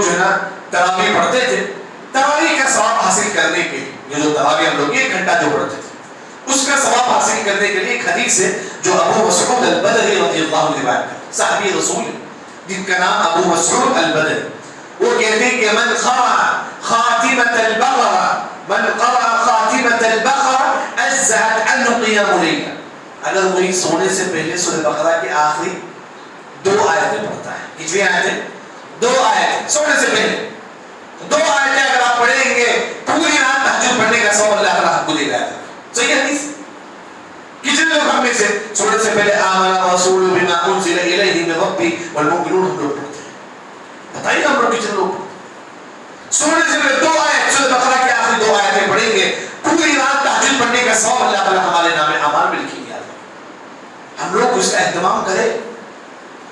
جو ہے نا تراویح پڑھتے تھے، تراویح کا ثواب حاصل کرنے کے لیے یہ جو تراویح ہم لوگ 1 گھنٹہ جو پڑھتے تھے اس کا ثواب حاصل کرنے کے لیے ایک حدیث ہے جو ابو مسعود البدری رضی اللہ عنہ روایت کرتے ہیں، صحابی رسول جن کا نام ابو مسعود البدری، وہ کہتے ہیں کہ من قرأ خاتمة البقرة من قرأ خاتمة البقرة اجزأت عنه قيام ليلة، اگر کوئی سونے سے پہلے سورہ بقرہ کی آخری 2 آیتیں پڑھتا ہے، کتنی آیتیں؟ 2 آیتیں سونے سے پہلے 2 آیتیں اگر آپ پڑھیں گے پوری رات تہجد پڑھنے کا ثواب اللہ تعالیٰ آپ کو دے گا۔ صحیح حدیث؟ کتنے لوگ ہم میں سے سونے سے پہلے آمن الرسول بما انزل الیہ من ربہ والمؤمنون ہم لوگ پڑھتے ہیں؟ بتائیے ہم لوگ کتنے لوگ سونے سے پہلے 2 آیت سورہ بقرہ کی آخری 2 آیتیں پڑھیں گے، پوری رات تہجد پڑھنے کا ثواب اللہ تعالیٰ ہمارے نام اعمال میں لکھیں گے۔ ہم لوگ اس کا اہتمام کریں،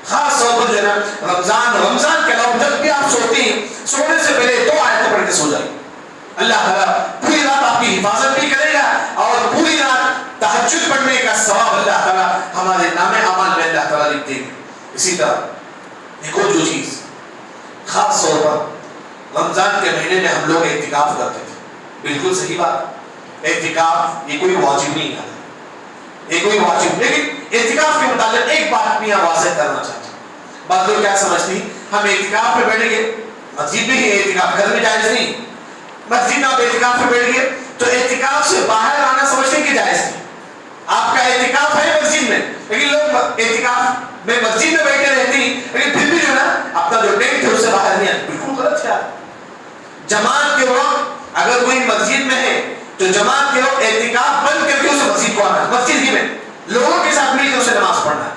خاص طور پر جو ہے نا رمضان کے علاوہ جب بھی آپ سوتے ہیں سونے سے پہلے 2 آیتیں پڑھ کے سو جائیں، اللہ تعالیٰ پوری رات آپ کی حفاظت بھی کرے گا اور پوری رات تہجد پڑھنے کا ثواب اللہ تعالیٰ ہمارے نام اعمال میں اللہ تعالیٰ لکھ دیں گے۔ اسی طرح ایک اور جو چیز خاص طور پر رمضان کے مہینے میں ہم لوگ اعتکاف کرتے تھے، بالکل صحیح بات، اعتکاف یہ کوئی واجب نہیں ہے، یہ کوئی واجب، لیکن اعتکاف کے متعلق ایک بات میں واضح کرنا چاہتا ہوں۔ بعض لوگ کیا سمجھتے ہیں ہم اعتکاف پہ بیٹھ گئے، مسجد میں ہی اعتکاف، گھر میں جائز نہیں، مسجد میں آپ اعتکاف پہ بیٹھ گئے تو اعتکاف سے باہر آنا سمجھتے ہیں کہ جائز نہیں، آپ کا اعتکاف ہے مسجد میں، لیکن لوگ اعتکاف میں مسجد میں بیٹھے رہتے ہیں لیکن پھر بھی جو ہے نا اپنا جو ٹینٹ ہے اس سے باہر نہیں آتے، بالکل غلط ہے۔ جماعت کے وقت اگر کوئی مسجد میں ہے تو جماعت کے وقت اعتکاف بند کر کے اسے مسجد کو آنا ہے، مسجد ہی میں لوگوں کے ساتھ مل کے اسے نماز پڑھنا ہے۔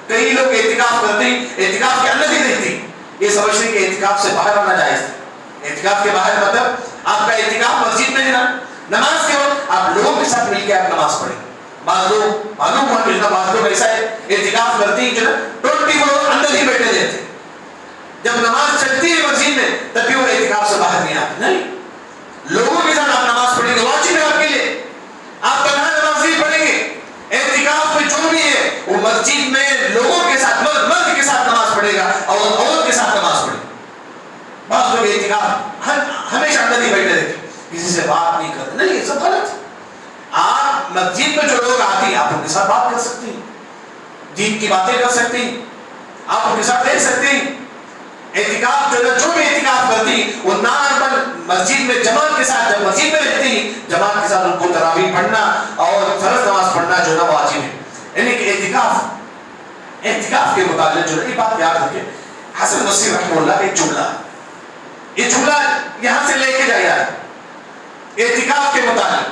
کئی لوگ اعتکاف کرتے ہیں اعتکاف کے اندر ہی رہتے ہیں، یہ سمجھتے ہیں کہ اعتکاف سے باہر آنا جائز ہے۔ اعتکاف کے باہر مطلب آپ کا اعتکاف مسجد میں ہے نا، نماز کے وقت آپ لوگوں کے ساتھ مل کے آپ نماز پڑھیں۔ بعض لوگ معلوم ہوا کہ بعض لوگ ایسا ہے اعتکاف کرتے ہیں جو 24 اندر ہی بیٹھے رہتے ہیں، جب نماز چلتی ہے مسجد میں تب بھی وہ اعتکاف سے باہر نہیں آتے، نہیں، لوگوں کے ساتھ آپ نماز پڑھیں گے، واجب ہے آپ کے لیے، آپ تنہا نماز نہیں پڑھیں گے، اعتکاف میں جو بھی ہے وہ مسجد میں لوگوں کے ساتھ مرد کے ساتھ نماز پڑھے گا اور عورت کے ساتھ نماز پڑھے گا۔ بعض لوگ اعتکاف ہمیشہ اندر ہی بیٹھے رہتے، کسی سے بات نہیں کرتے، نہیں، یہ سب غلط ہے۔ آپ مسجد میں جو لوگ آتے ہیں آپ ان کے ساتھ بات کر سکتے ہیں، دین کی باتیں کر سکتے ہیں، آپ ان کے ساتھ رہ سکتے ہیں۔ اعتکاف جو بھی اعتکاف کرتی وہ نارمل مسجد میں جماعت کے ساتھ، جب مسجد میں رہتی ہیں جماعت کے ساتھ ان کو تراویح پڑھنا اور فرض نماز پڑھنا جو ہے نا واجب ہے۔ یعنی کہ اعتکاف کے متعلق جو ہے یہ بات یاد رکھیں، حسن بصری رحمہ اللہ کا ایک جملہ ہے، یہ جملہ یہاں سے لے کے جایا ہے اعتکاف کے متعلق،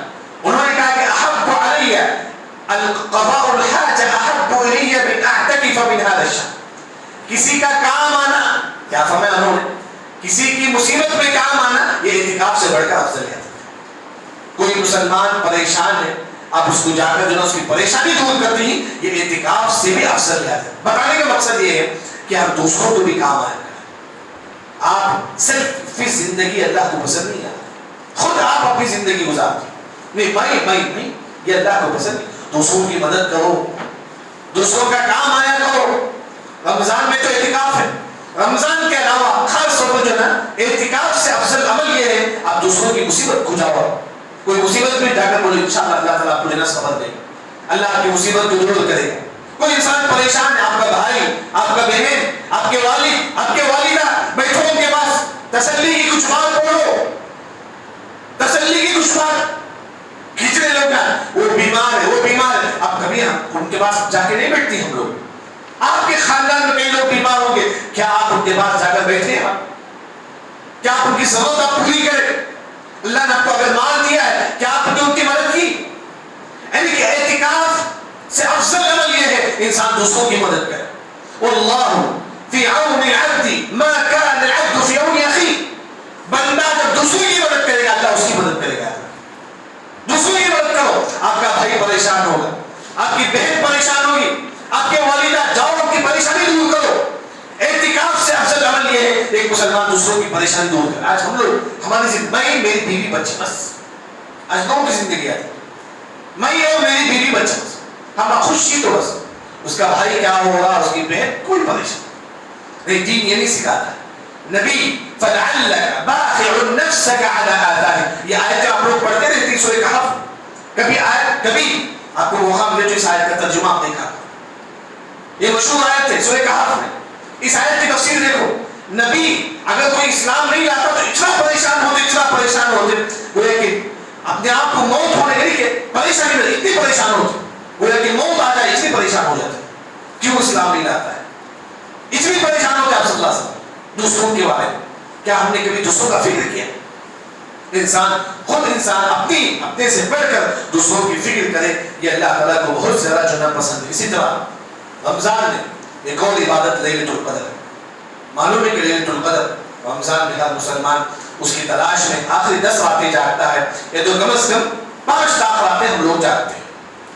انہوں نے کہا کہ احب علی القضاء الحاجہ احب الی من اعتکف من هذا الشهر، کسی کا کام آنا، کیا فرمایا انہوں نے، کسی کی مصیبت میں کام آنا یہ اعتکاف سے بڑھ کر افضل ہے۔ کوئی مسلمان پریشان ہے آپ اس کو جا کر جو ہے اس کی پریشانی دور کرتے ہیں، یہ اعتکاف سے بھی افضل ہے۔ بتانے کا مقصد یہ ہے کہ ہم دوسروں کو بھی کام آئے، آپ صرف فی زندگی اللہ کو پسند نہیں آتا، خود آپ اپنی زندگی گزارتے نہیں، میں یہ اللہ کو پسند نہیں، دوسروں کی مدد کرو، دوسروں کا کام آیا کرو۔ رمضان میں تو اعتکاف ہے، رمضان کے علاوہ خاص طور پر جو ہے نا اعتکاف سے افضل عمل یہ ہے آپ دوسروں کی مصیبت کو جاؤ، کوئی مصیبت میں جا کر بولے انشاءاللہ اللہ تعالیٰ آپ کو جنت خبر دے گا، اللہ آپ کی مصیبت کو دور کرے گا۔ کوئی انسان پریشان ہے، آپ کا بھائی، آپ کا بہن، آپ کے والد، آپ کے والدہ، بیٹھو ان کے پاس، تسلی کی کچھ بات بولو، تسلی کی کچھ بات۔ کھچڑے لوگ وہ بیمار ہے، وہ بیمار ہے، اب کبھی ہم ان کے پاس جا کے نہیں بیٹھتی ہم لوگ، آپ کے خاندان میں کئی لوگ بیمار ہوں گے، کیا آپ ان کے پاس جا کر بیٹھے ہیں؟ کیا آپ ان کی ضرورت آپ پوری کریں؟ اللہ نے آپ کو اگر مال دیا ہے کیا آپ نے ان کی مدد کی؟ یعنی کہ اعتکاف سے افضل عمل یہ ہے انسان دوسروں کی مدد کرے۔ واللہ فی عون العبد ما کان العبد فی عون اخیہ، بندہ جب دوسروں کی مدد کرے گا اللہ اس کی مدد کرے گا۔ دوسروں کی مدد کرو، آپ کا بھائی پریشان ہوگا، آپ کی بہن پریشان ہوگی، آپ کے والدہ، جاؤ ان کی پریشانی دور کرو۔ اعتکاف سے افضل عمل یہ ہے ایک مسلمان دوسروں کی پریشانی دور کرے۔ آج ہم لوگ ہماری زندگی، میری بیوی بچے، بس آج لوگوں کی زندگی آتی میں اور میری بیوی بچے، بس ہم خوشی تو بس، اس کا بھائی کیا ہوگا، اس کی بہن، کوئی پریشانی نہیں۔ دین یہ نہیں سکھاتا نبی فلعلک باخع نفسک علی آثارہم، یہ آیت جو آپ لوگ پڑھتے رہتے سورہ کہف، کبھی آپ کو موقع ملے جو اس آیت کا ترجمہ آپ دیکھا، یہ مشہور آیت ہے سورہ کہف میں، اس آیت کی تفسیر دیکھو، نبی اگر کوئی اسلام نہیں لاتا تو اتنا پریشان ہوتے گویا کہ اپنے آپ کو موت ہونے کے لیے پریشانی میں اتنی پریشان ہوتے گویا کہ موت آ جائے اتنی پریشان ہو جاتے، کیوں اسلام نہیں لاتا ہے، اتنی پریشان ہوتے آپ صلی اللہ علیہ وسلم دوسروں کے بارے میں، کیا ہم نے کبھی دوسروں کا فکر کیا؟ خود انسان اپنے سے بڑھ کر دوسروں کی فکر کرے، یہ اللہ تعالیٰ کو بہت زیادہ جو ہے پسند ہے۔ اسی طرح رمضان میں ایک اور عبادت لیلۃ القدر ہے، معلوم ہے کہ لیلۃ القدر رمضان میں ہر مسلمان اس کی تلاش میں آخری 10 راتیں جاگتا ہے، یہ تو کم از کم 5 لاکھ راتیں ہم لوگ جاگتے ہیں،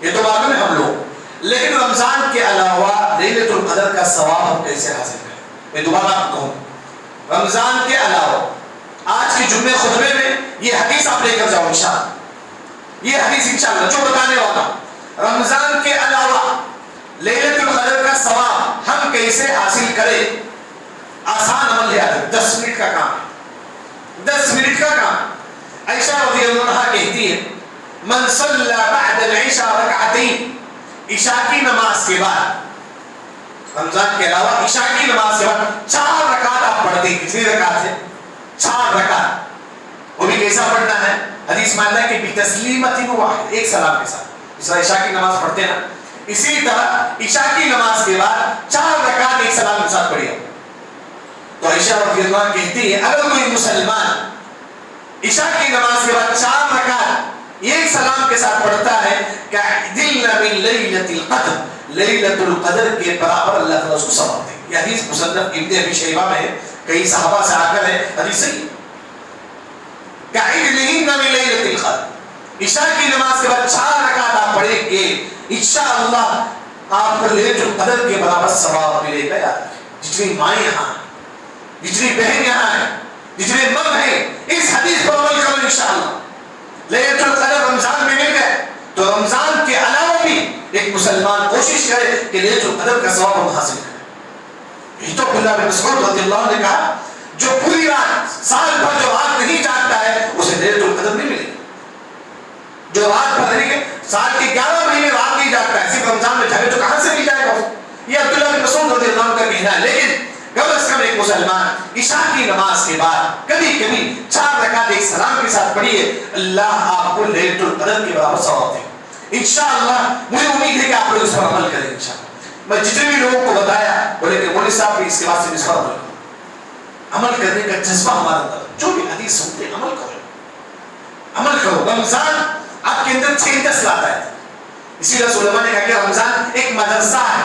یہ تو معلوم ہے ہم لوگ، لیکن رمضان کے علاوہ لیلۃ القدر کا ثواب ہم کیسے حاصل کریں؟ میں دوبارہ آپ کو کہوں، رمضان کے علاوہ آج کے جمعے خطبے میں یہ حدیث آپ لے کر جاؤ انشاءاللہ، یہ حدیث انشاءاللہ جو بتانے والا، رمضان کے علاوہ لیلۃ القدر کا ثواب ہم کیسے حاصل کریں؟ آسان عمل ہے، 10 منٹ کا کام ہے، 10 منٹ کا کام۔ عائشہ رضی اللہ عنہا کہتی ہے من صلی بعد العشاء رکعتین، عشاء کی نماز کے بعد، رمضان کے علاوہ عشاء کی نماز کے بعد 4 رکعت آپ پڑھتے ہیں، کتنی رکعت ہے؟ 4 رکعت، وہ بھی کیسا پڑھنا ہے؟ حدیث مانتا ہے کہ بتسلیمۃ واحد، ایک سلام کے ساتھ، اس طرح عشاء کی نماز پڑھتے ہیں نا، اسی طرح عشاء کی نماز کے بعد 4 رکعت ایک سلام کے ساتھ پڑھیے۔ تو عائشہ رضی اللہ عنہا کہتی ہے اگر کوئی مسلمان عشاء کی نماز کے بعد 4 رکعت ایک سلام کے ساتھ پڑھتا ہے کَعِدِلْنَ مِن لَيْلَةِ الْقَدْرِ، لیلۃ القدر کے برابر اللہ تعالیٰ اس کو ثواب دے۔ یہ حدیث مصنف ابن ابی شیبہ میں ہے، کئی صحابہ سے آ کر ہے، حدیث صحیح، کَعِدْلِهِنَّ مِن لَيْلَةِ الْقدر، عشاء کی نماز کے بعد 4 رکعت آپ پڑھیں گے، انشاءاللہ آپ کو لیلۃ القدر کے برابر ثواب ملے گا۔ یاد رکھیں، جتنی مائیں یہاں ہیں، جتنی بہن یہاں ہیں، جتنے مرد ہیں، اس حدیث پر عمل کرو انشاءاللہ۔ لیلۃ القدر رمضان میں مل گئے تو رمضان کے علاوہ بھی ایک مسلمان کوشش کرے کہ لیلۃ القدر کا ثواب ہم حاصل کریں۔ یہ تو عبداللہ بن مسعود رضی اللہ عنہ نے کہا جو پوری رات سال بھر جو رات نہیں جاگتا ہے اسے لیلۃ القدر نہیں ملے، جو رات بھر نہیں، سال کے 11 مہینے رات نہیں جاگتا ہے، صرف رمضان میں جاگے تو کہاں سے مل جائے گا؟ یہ عبداللہ بن مسعود رضی اللہ عنہ کا کہنا ہے۔ لیکن کم از کم ایک مسلمان عشاء کی نماز کے بعد کبھی 4 رکعت ایک سلام کے ساتھ پڑھیے، اللہ آپ کو لیلۃ القدر کے برابر ثواب دے انشاءاللہ۔ مجھے امید ہے کہ آپ لوگ اس پر عمل کریں انشاءاللہ۔ میں جتنے بھی لوگوں کو بتایا بولے کہ مولوی صاحب بھی اس کے بعد سے اس پر عمل کرو، عمل کرنے کا جذبہ ہمارا اندر، جو بھی حدیث سنتے عمل کرو، عمل کرو۔ رمضان آپ کے اندر چینجز لاتا ہے، اسی لیے علماء نے کہا کہ رمضان ایک مدرسہ ہے،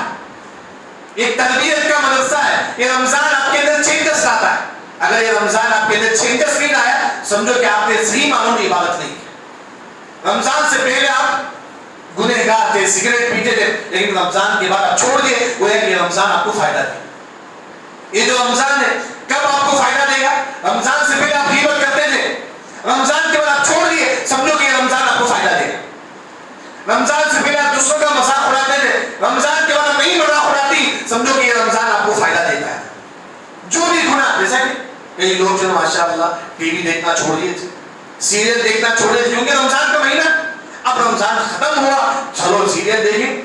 ایک تربیت کا مدرسہ ہے۔ یہ رمضان آپ کے اندر چینجز لاتا ہے، اگر یہ رمضان آپ کے اندر چینجز نہیں لایا سمجھو کہ آپ نے صحیح معنوں میں عبادت نہیں کی۔ رمضان سے پہلے آپ گنہگار تھے، سگریٹ پیتے تھے، لیکن رمضان کے بعد آپ چھوڑ دیے، وہ ہے کہ رمضان آپ کو فائدہ دے۔ یہ جو رمضان ہے کب آپ کو فائدہ دے گا؟ رمضان سے پہلے آپ غیبت کرتے تھے، رمضان کے بعد آپ چھوڑ دیے، سمجھو کہ یہ رمضان آپ کو فائدہ دے گا۔ رمضان سے پہلے آپ دوسروں کا مذاق اڑاتے تھے، رمضان کے بعد آپ نہیں مذاق اڑاتی، سمجھو کہ یہ رمضان آپ کو فائدہ دیتا ہے۔ جو بھی گناہ، جیسا کہ کئی لوگ جو ماشاءاللہ ٹی وی دیکھنا چھوڑ دیے تھے، سیریل دیکھنا چھوڑ دیے تھے، کیونکہ رمضان کا مہینہ، اب رمضان ختم ہوا، چلو سیریل دیکھیں،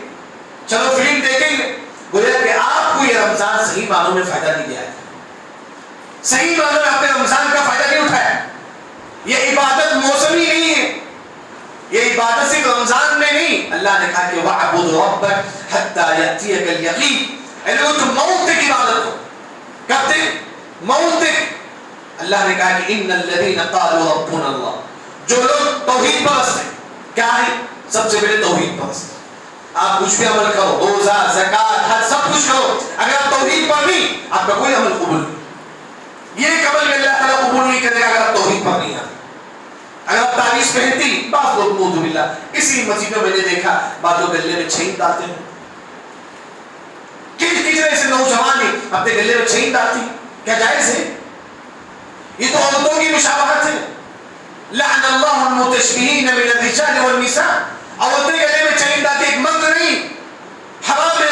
چلو فلم دیکھیں گے، گویا کہ آپ کو یہ رمضان صحیح معنوں میں فائدہ نہیں دیا ہے، صحیح معنوں میں آپ نے رمضان کا فائدہ نہیں اٹھایا۔ یہ عبادت موسمی نہیں ہے، یہ عبادت صرف رمضان میں نہیں، اللہ نے کہا کہ وَاعْبُدْ رَبَّكَ حَتَّى يَأْتِيَكَ الْيَقِينُ، یعنی تم موت تک عبادت کرو، کب تک؟ موت تک۔ اللہ نے کہا کہ إِنَّ الَّذِينَ قَالُوا رَبُّنَا اللَّهُ، جو لوگ توحید پرست ہیں، کیا ہے؟ سب سے پہلے توحید پرست۔ آپ کچھ بھی عمل کرو، روزہ، زکات، حج، سب کچھ کرو، اگر آپ توحید پر نہیں، آپ کا کوئی عمل قبول نہیں۔ یہ ایک عمل میں اللہ تعالیٰ قبول نہیں کرے گا اگر آپ توحید پر نہیں آتے۔ اگر آپ تعویذ پہنتی، بعض لوگ نعوذ باللہ، اسی مسجدوں میں نے دیکھا بعض لوگ گلے میں چھین ڈالتے ہیں، کس طرح سے نوجوان ہی اپنے گلے میں چھین ڈالتی، کیا جائز ہے؟ یہ تو عورتوں کی مشابہت ہے۔ لعن اللہ المتشبہین من الرجال والنساء، عورتیں گلے میں چین ڈالتی، ایک مرد نہیں، حرام ہے۔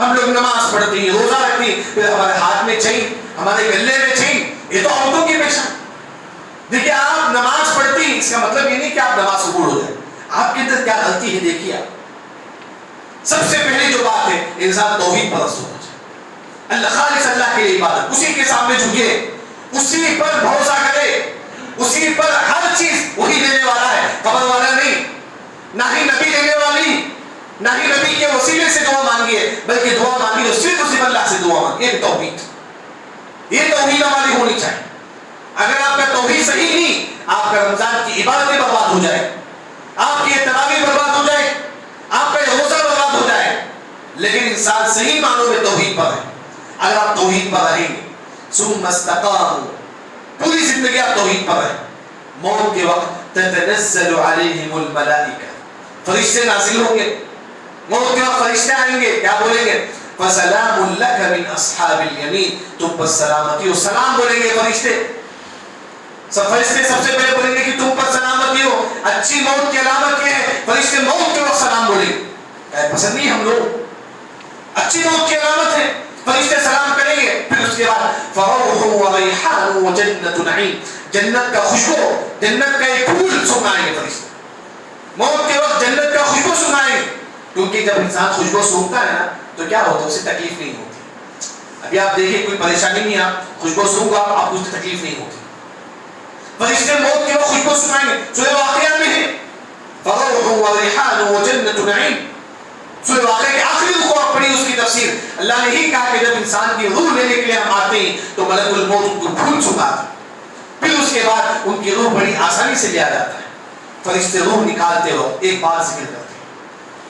ہم لوگ نماز پڑھتی ہیں، روزہ رکھتی ہیں، پھر ہمارے ہاتھ میں چین ہمارے گلے میں چھین، یہ تو عورتوں کی پیشہ۔ دیکھیے آپ نماز پڑھتی، اس کا مطلب یہ نہیں کہ آپ نماز قبول ہو جائے، آپ کے اندر کیا غلطی ہے دیکھیے آپ۔ سب سے پہلی جو بات ہے، انسان توحید پرست ہونا چاہیے، اللہ خالص اللہ کے لیے عبادت، اسی کے سامنے جھکے، اسی پر بھروسہ کرے، اسی پر ہر چیز وہی دینے والا ہے، قبر والا نہیں، نہ ہی نبی دینے والی، نہ ہی نبی کے وسیلے سے دعا مانگی ہے، بلکہ دعا مانگی تو صرف اللہ سے دعا مانگی۔ یہ توحید، یہ توحید ہماری ہونی چاہیے۔ اگر آپ کا توحید صحیح نہیں، آپ کا رمضان کی عبادتیں برباد ہو جائے، آپ کی تراویح برباد ہو جائے، آپ کا روزہ برباد ہو جائے۔ لیکن انسان صحیح معنوں میں توحید پر ہے، اگر آپ توحید پر رہیں گے، ثم استقاموا، پوری زندگی آپ توحید پر رہیں، موت کے وقت تتنزل علیہم الملائکہ، فرشتے نازل ہوں گے، موت کے وقت فرشتے آئیں گے، کیا بولیں گے؟ فسلام لک من اصحاب الیمین، تم پر سلامتی ہو، سلام بولیں گے فرشتے۔ فرشتے سب سے پہلے بولیں گے کہ تم پر سلامتی ہو۔ اچھی موت کی علامت یہ ہے، فرشتے موت کے وقت سلام بولیں گے، پسند نہیں ہم لوگ، اچھی موت کی علامت ہے، فرشتے سلام کریں گے۔ پھر اس کے بعد فروح و ریحان و جنت نعیم، جنت کا خوشبو، جنت کا ایک پھول سنگائیں گے فرشتے، موت کے وقت جنت کا خوشبو سنگائیں گے، کیونکہ جب انسان خوشبو سونگتا ہے نا تو کیا ہوتا ہے، اسے تکلیف نہیں ہوتی۔ ابھی آپ دیکھیں کوئی پریشانی نہیں ہے، آپ خوشبو سونگا آپ کو تکلیف نہیں ہوتی۔ فرشتے موت کے وقت خوشبو سنائیں گے، سورہ واقعہ میں ہے فروح و ریحان و جنت نعیم، سورہ واقعہ کے آخری رکوع آپ پڑھی اس کی تفسیر، اللہ نے ہی کہا کہ جب انسان کی روح لینے کے لیے ہم آتے ہیں تو ملک الموت ان کو پھول سنگاتا ہے، پھر اس کے بعد ان کی روح بڑی آسانی سے لیا جاتا ہے۔ فرشتے روح نکالتے ہو، ایک بات ذکر کرتے ہیں،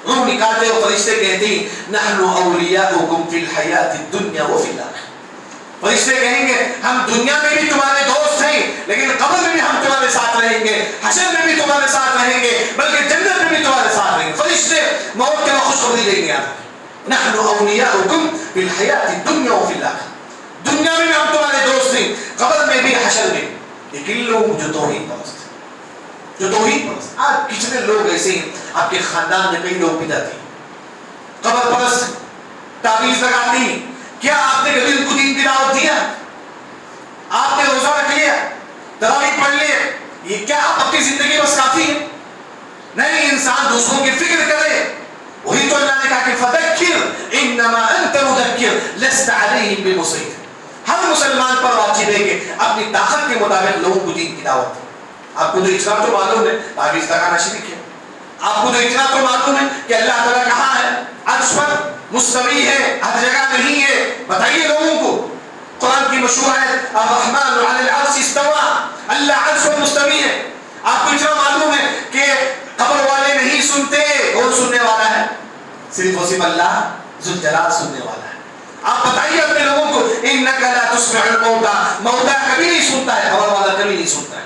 روح نکالتے ہو فرشتے کہتے ہیں نحن اولیاؤکم فی الحیات الدنیا وفی الاخرہ، فرشتے کہیں گے ہم دنیا میں بھی تمہارے دوست ہیں، لیکن قبر میں بھی ہم تمہارے ساتھ رہیں گے، حشر میں بھی تمہارے ساتھ رہیں گے، بلکہ جنت میں بھی تمہارے ساتھ رہیں گے۔ فرشتے موت کے وقت خوشخبری دیں گے، نحن اولیاؤکم فی الحیات الدنیا وفی الاخرہ، دنیا میں بھی ہم تمہارے دوست ہیں، قبر میں بھی حشر میں۔ لیکن لوگ جو توحید پرست ہیں، جو توحید پرست، آج کتنے لوگ ایسے ہیں، آپ کے خاندان میں کئی لوگ بدعتی ہیں، قبر پرست، تعویذ لگاتی ہیں۔ کیا آپ نے کبھی ان کو دین کی دعوت دیا؟ آپ نے روزہ رکھ لیا، تراویح پڑھ لیا، یہ کیا آپ اپنی زندگی بس کافی ہے؟ نہیں، انسان دوسروں کی فکر کرے، وہی تو اللہ نے کہا کہ فذکر انما انت مذکر لست علیہم بمسیطر، ہر مسلمان پر واجب ہے کہ اپنی طاقت کے مطابق لوگوں کو دین کی دعوت دے۔ آپ کو تو اتنا تو معلوم ہے تعویذ لگانا شروع کیا، آپ کو تو اتنا تو معلوم ہے کہ اللہ تعالیٰ کہاں ہے، عرش پر مستوی ہے، ہر جگہ نہیں ہے، بتائیے لوگوں کو۔ قرآن کی مشہور ہے الرحمن علی العرش استوى، اللہ عرش پر مستوی ہے۔ آپ کو اتنا معلوم ہے کہ قبر والے نہیں سنتے، کون سننے والا ہے؟ صرف اور صرف اللہ ذوالجلال سننے والا ہے۔ آپ بتائیے اپنے لوگوں کو انک لا تسمع الموتى، موتى کبھی نہیں سنتا ہے، قبر والا کبھی نہیں سنتا ہے۔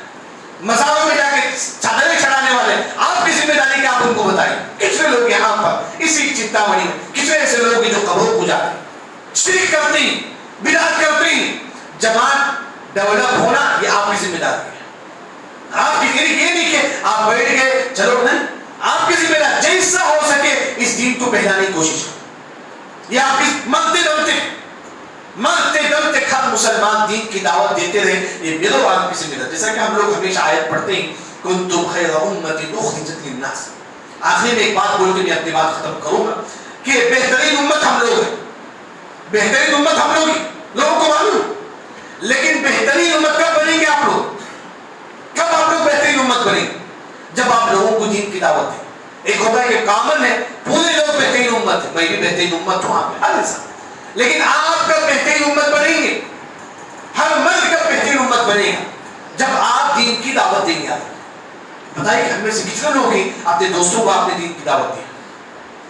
مزاروں میں جا کے چادریں چڑھانے والے آپ کی ذمہ داری کیا آپ ان کو بتائیں۔ کتنے لوگ یہاں پر اسی چنتامنی میں کتنے ایسے لوگ ہیں جو قبروں کو جاتے ہیں، شرک کرتے ہیں، بدعت کرتے ہیں۔ جماعت ڈیولپ ہونا یہ آپ کی ذمہ داری ہے، آپ کی یہ نہیں کہ آپ بیٹھ گئے چلو، نہیں، آپ کی ذمہ داری جیسا ہو سکے اس دین کو پھیلانے کی کوشش کریں۔ یہ آپ کی مرتے دم تک ہر مسلمان دین کی دعوت دیتے رہے، یہ میرے اور آپ کی ذمہ داری۔ جیسا کہ ہم لوگ ہمیشہ آیت پڑھتے ہیں کنتم خیر امۃ اخرجت للناس، آخری میں ایک بات بول کے میں اپنی بات ختم کروں گا کہ بہترین امت ہم لوگ ہیں، بہترین امت ہم لوگ ہیں، لوگوں کو معلوم، لیکن بہترین امت کب بنیں گے آپ لوگ؟ کب آپ لوگ بہترین امت بنیں گے؟ جب آپ لوگوں کو دین کی دعوت دیں۔ ایک ہوتا ہے کہ کامن ہے پورے لوگ بہترین امت ہے، میں بھی بہترین امت ہوں، آپ ہر انسان، لیکن آپ کب بہترین امت بنیں گے؟ ہر مرد کب بہترین امت بنے گا؟ جب آپ دین کی دعوت دیں گے۔ آپ بتائیے کہ ہم میں سے کتنے لوگ ہیں اپنے دوستوں کو آپ نے دین کی دعوت دی؟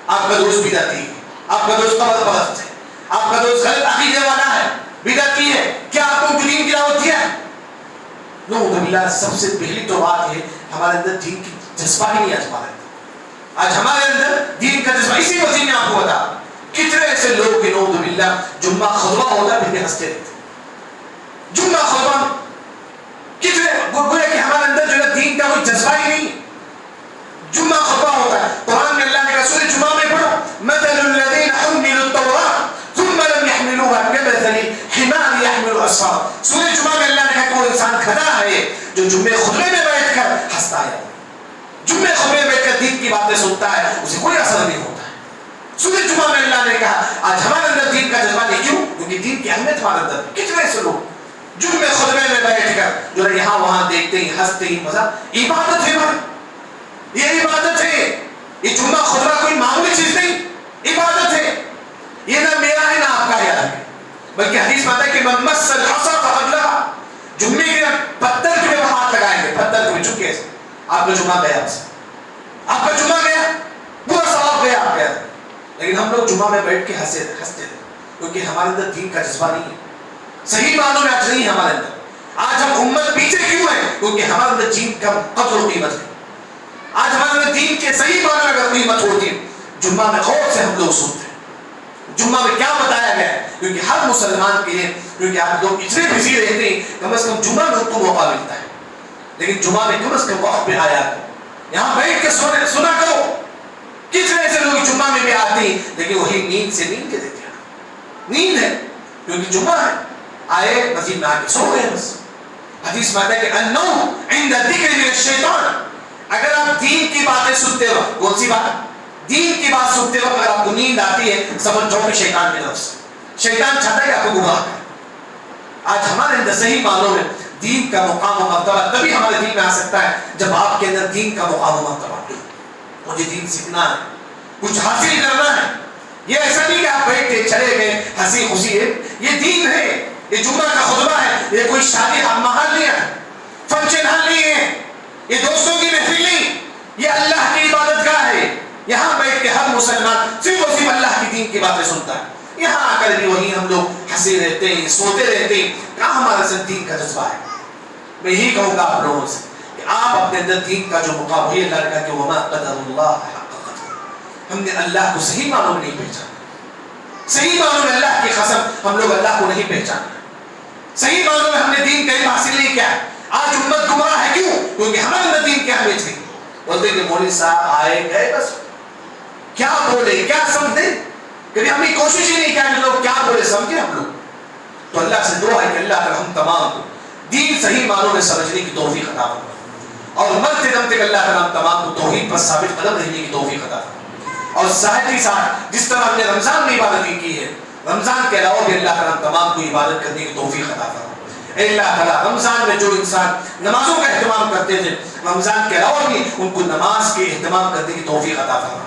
آپ کا دوست بدعتی ہے، آپ کا دوست قبر پرست ہے، آپ کا دوست غلط عقیدے والا ہے، بدعتی ہے، کیا آپ کو دین کی دعوت دیا؟ نعوذ باللہ۔ سب سے پہلی تو بات ہے ہمارے اندر دین کی جذبہ ہی نہیں آج ہمارے اندر دین کا جذبہ۔ اسی وجہ میں آپ کو بتا کتنے ایسے لوگ ہیں نعوذ باللہ جمعہ خطبہ ہوتا پھر بھی ہنستے رہتے، جمعہ خطبہ کتنے گویا کہ ہمارے اندر جو ہے دین کا کوئی جذبہ ہی نہیں۔ جمعہ خطبہ ہوتا ہے، قرآن میں اللہ نے کہا سورہ جمعہ میں پڑھو مثل الذین حملوا التوراۃ ثم لم يحملوها كمثل الحمار يحمل انسان گدھا ہے جو جمعے خطبے میں بیٹھ کر ہنستا ہے، جمعے خطبے میں بیٹھ کر دین کی باتیں سنتا ہے، اسے کوئی اثر نہیں ہوتا ہے۔ سورہ جمعہ میں اللہ نے کہا آج ہمارے اندر دین کا جذبہ نہیں، کیوں؟ کیونکہ دین کی اہمیت ہمارے اندر۔ کتنے سے لوگ جمعے خطبے میں بیٹھ کر جو ہے یہاں وہاں دیکھتے ہی ہنستے ہی مزہ، عبادت ہے بھائی، یہ عبادت ہے، یہ جمعہ خطبہ کوئی معمولی چیز نہیں، عبادت ہے، یہ نہ میرا ہے نہ آپ کا یاد ہے، بلکہ حدیث میں آتا ہے کہ من مس الحصى فقد لغى، جمعے کے پتھر کے اوپر ہاتھ لگائیں گے، پتھر کے اوپر چکے سے آپ کا جمعہ گیا، آپ کا جمعہ گیا، پورا ثواب گیا آپ کا۔ لیکن ہم لوگ جمعہ میں بیٹھ کے ہنستے تھے کیونکہ ہمارے اندر دین کا جذبہ نہیں ہے، صحیح معنوں میں آج نہیں ہے ہمارے اندر۔ آج ہم امت پیچھے کیوں ہیں؟ کیونکہ ہمارے اندر دین کا قدر و قیمت ہے۔ آج ہمارے اندر دین کے صحیح معنوں میں اگر قیمت ہوتی، جمعہ میں غور سے ہم لوگ سنتے ہیں جمعہ میں کیا بتایا گیا ہے، کیونکہ ہر مسلمان کے لیے، کیونکہ آپ لوگ اتنے بزی رہتے ہیں، کم از کم جمعہ میں ان کو موقع ملتا ہے، لیکن جمعہ میں کم از کم وقت پہ آیا کرو، یہاں بیٹھ کے سنا کرو۔ کتنے ایسے لوگ جمعہ میں بھی آتے ہیں لیکن وہی نیند سے نیند دے دیتے ہیں، نیند ہے کیونکہ جمعہ ہے، آئے مسجد میں آ کے سو گئے بس۔ حدیث میں آتا ہے کہ النوم عند الذکر من الشیطان، اگر آپ دین کی باتیں سنتے ہو، کون سی بات؟ دین کی بات سنتے وقت اگر آپ کو نیند آتی ہے، سمجھ جاؤ کہ شیطان کی طرف سے، شیطان چاہتا ہے کہ آپ کو گمراہ کرے۔ آج ہمارے اندر صحیح معنوں میں دین کا مقام و مرتبہ تبھی ہمارے دین میں آ سکتا ہے جب آپ کے اندر دین کا مقام و مرتبہ، مجھے دین سیکھنا ہے، کچھ حاصل کرنا ہے۔ یہ ایسا نہیں کہ آپ بیٹھے چلے گئے ہنسی خوشی ہے، یہ دین ہے، یہ جمعہ کا خطبہ ہے، یہ کوئی شادی محل نہیں ہے، فنکشن ہال نہیں ہے، یہ دوستوں کی محفل نہیں، یہ اللہ کی عبادت گاہ ہے۔ یہاں بیٹھ کے ہر مسلمان صرف اور صرف اللہ کی دین کی باتیں سنتا ہے، یہاں آ کر بھی وہی ہم لوگ ہنسے رہتے ہیں، سوتے رہتے ہیں، کہاں ہمارے سے دین کا جذبہ ہے؟ میں یہی کہوں گا آپ لوگوں سے کہ آپ اپنے اندر دین کا جو مقام ہے، اللہ نے کہا کہ وما قدر اللہ حق قدر، ہم نے اللہ کو صحیح معنوں میں نہیں پہچانا، صحیح معنوں میں اللہ کی قسم ہم لوگ اللہ کو نہیں پہچانا، صحیح معنوں میں ہم نے دین کا علم حاصل نہیں کیا۔ آج امت گمراہ ہے، کیوں؟ کیونکہ ہمارے اندر دین کی اہمیت نہیں۔ بولتے کہ مولوی صاحب آئے گئے بس، کیا بولے کیا سمجھے، کبھی ہم نے کوشش ہی نہیں کیا کہ لوگ کیا بولے سمجھے ہم لوگ۔ تو اللہ سے دعا ہے کہ اللہ تعالی ہم تمام کو دین صحیح معنوں میں سمجھنے کی توفیق عطا فرمائے، اور مرتے دم تک اللہ تعالی ہم تمام کو توحید پر ثابت قدم رہنے کی توفیق عطا فرمائے۔ اور ساتھ ہی ساتھ جس طرح ہم نے رمضان میں عبادت کی ہے، رمضان کے علاوہ بھی اللہ تعالی ہم تمام کو عبادت کرنے کی توفیق عطا فرمائے۔ اے اللہ تعالی رمضان میں جو انسان نمازوں کا اہتمام کرتے تھے، رمضان کے علاوہ بھی ان کو نماز کے اہتمام کرنے کی توفیق عطا فرما۔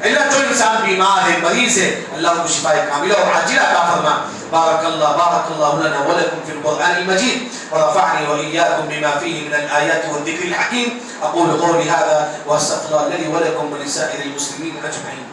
اللہ جو انسان بیمار ہے، مریض ہے، اللہ ان کو شفاء کاملہ اور عاجلہ عطا فرما۔ بارک اللہ لنا ولکم فی القرآن المجید ورفعني وإياكم بما فيه من الآيات والذكر الحكيم۔ أقول قولي هذا وأستغفر الله لي ولكم ولسائر المسلمين أجمعين۔